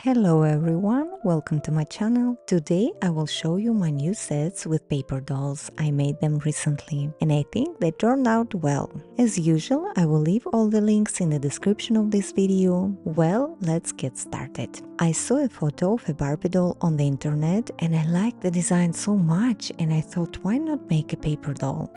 Hello everyone, welcome to my channel. Today I will show you my new sets with paper dolls. I made them recently and I think they turned out well. As usual, I will leave all the links in the description of this video. Well, let's get started. I saw a photo of a Barbie doll on the internet and I liked the design so much and I thought, why not make a paper doll?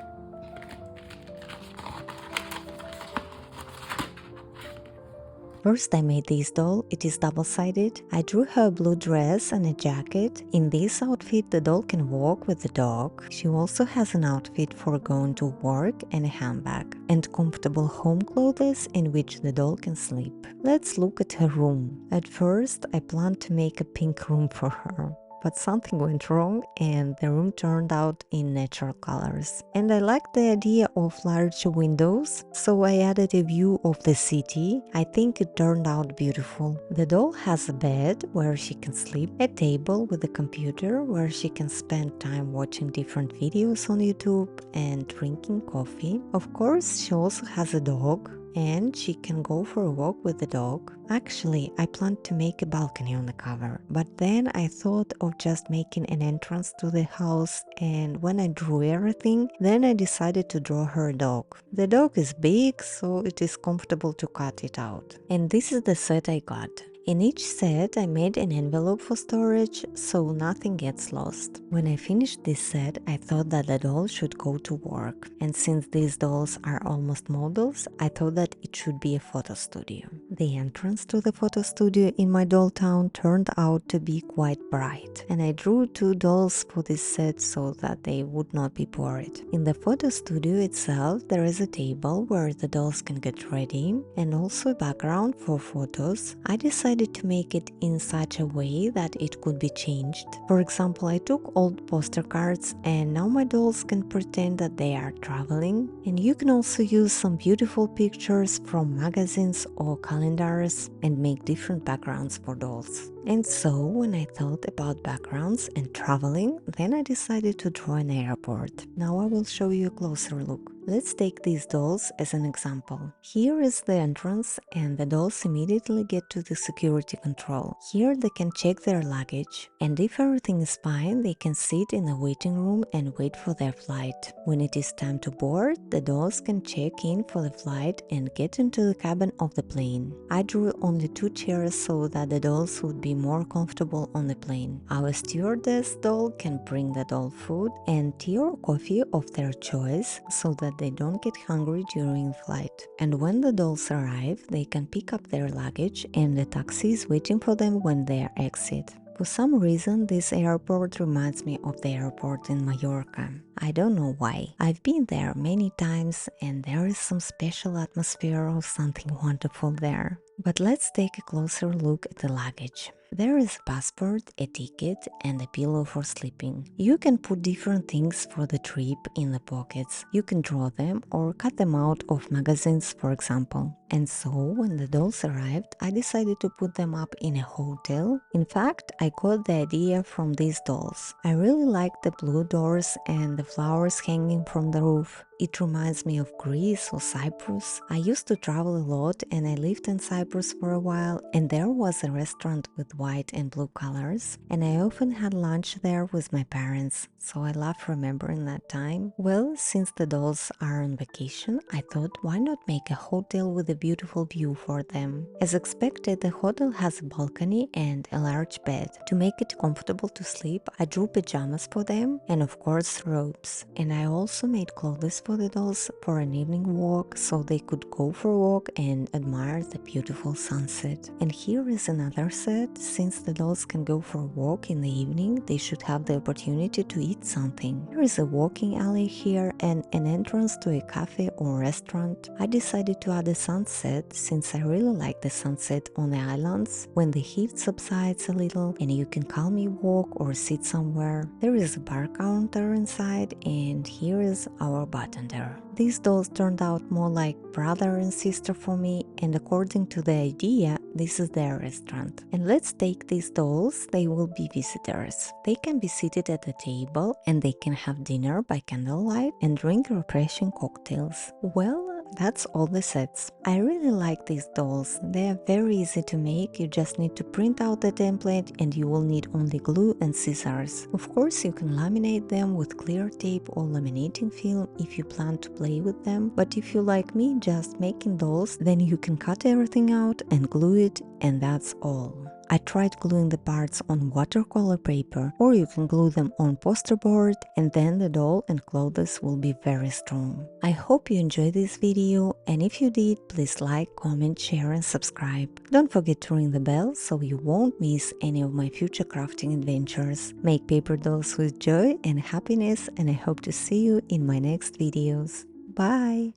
First I made this doll, it is double-sided. I drew her a blue dress and a jacket. In this outfit the doll can walk with the dog. She also has an outfit for going to work and a handbag. And comfortable home clothes in which the doll can sleep. Let's look at her room. At first I planned to make a pink room for her. But something went wrong and the room turned out in natural colors. And I liked the idea of large windows, so I added a view of the city. I think it turned out beautiful. The doll has a bed where she can sleep, a table with a computer where she can spend time watching different videos on YouTube and drinking coffee. Of course, she also has a dog, and she can go for a walk with the dog. Actually, I planned to make a balcony on the cover, but then I thought of just making an entrance to the house, and when I drew everything, then I decided to draw her dog. The dog is big, so it is comfortable to cut it out. And this is the set I got. In each set, I made an envelope for storage, so nothing gets lost. When I finished this set, I thought that the doll should go to work. And since these dolls are almost models, I thought that it should be a photo studio. The entrance to the photo studio in my doll town turned out to be quite bright. And I drew two dolls for this set so that they would not be bored. In the photo studio itself, there is a table where the dolls can get ready and also a background for photos. I decided to make it in such a way that it could be changed. For example, I took old poster cards and now my dolls can pretend that they are traveling. And you can also use some beautiful pictures from magazines or calendars and make different backgrounds for dolls. And so, when I thought about backgrounds and traveling, then I decided to draw an airport. Now I will show you a closer look. Let's take these dolls as an example. Here is the entrance and the dolls immediately get to the security control. Here they can check their luggage, and if everything is fine, they can sit in the waiting room and wait for their flight. When it is time to board, the dolls can check in for the flight and get into the cabin of the plane. I drew only two chairs so that the dolls would be more comfortable on the plane. Our stewardess doll can bring the doll food and tea or coffee of their choice so that they don't get hungry during flight. And when the dolls arrive, they can pick up their luggage and the taxi is waiting for them when they exit. For some reason, this airport reminds me of the airport in Mallorca. I don't know why. I've been there many times and there is some special atmosphere or something wonderful there. But let's take a closer look at the luggage. There is a passport, a ticket, and a pillow for sleeping. You can put different things for the trip in the pockets. You can draw them or cut them out of magazines, for example. And so, when the dolls arrived, I decided to put them up in a hotel. In fact, I got the idea from these dolls. I really liked the blue doors and the flowers hanging from the roof. It reminds me of Greece or Cyprus. I used to travel a lot and I lived in Cyprus for a while, and there was a restaurant with white and blue colors, and I often had lunch there with my parents, so I love remembering that time. Well, since the dolls are on vacation, I thought, why not make a hotel with a beautiful view for them? As expected, the hotel has a balcony and a large bed. To make it comfortable to sleep, I drew pajamas for them and of course robes. And I also made clothes for the dolls for an evening walk so they could go for a walk and admire the beautiful sunset. And here is another set. Since the dolls can go for a walk in the evening, they should have the opportunity to eat something. There is a walking alley here and an entrance to a cafe or restaurant. I decided to add a sunset since I really like the sunset on the islands when the heat subsides a little and you can calmly walk or sit somewhere. There is a bar counter inside and here is our bartender. These dolls turned out more like brother and sister for me, and according to the idea, this is their restaurant. And let's take these dolls, they will be visitors. They can be seated at the table and they can have dinner by candlelight and drink refreshing cocktails. Well, That's all the sets. I really like these dolls. They are very easy to make, you just need to print out the template and you will need only glue and scissors. Of course, you can laminate them with clear tape or laminating film if you plan to play with them, but if you like me just making dolls, then you can cut everything out and glue it, and that's all. I tried gluing the parts on watercolor paper, or you can glue them on poster board, and then the doll and clothes will be very strong. I hope you enjoyed this video, and if you did, please like, comment, share and subscribe. Don't forget to ring the bell so you won't miss any of my future crafting adventures. Make paper dolls with joy and happiness, and I hope to see you in my next videos. Bye!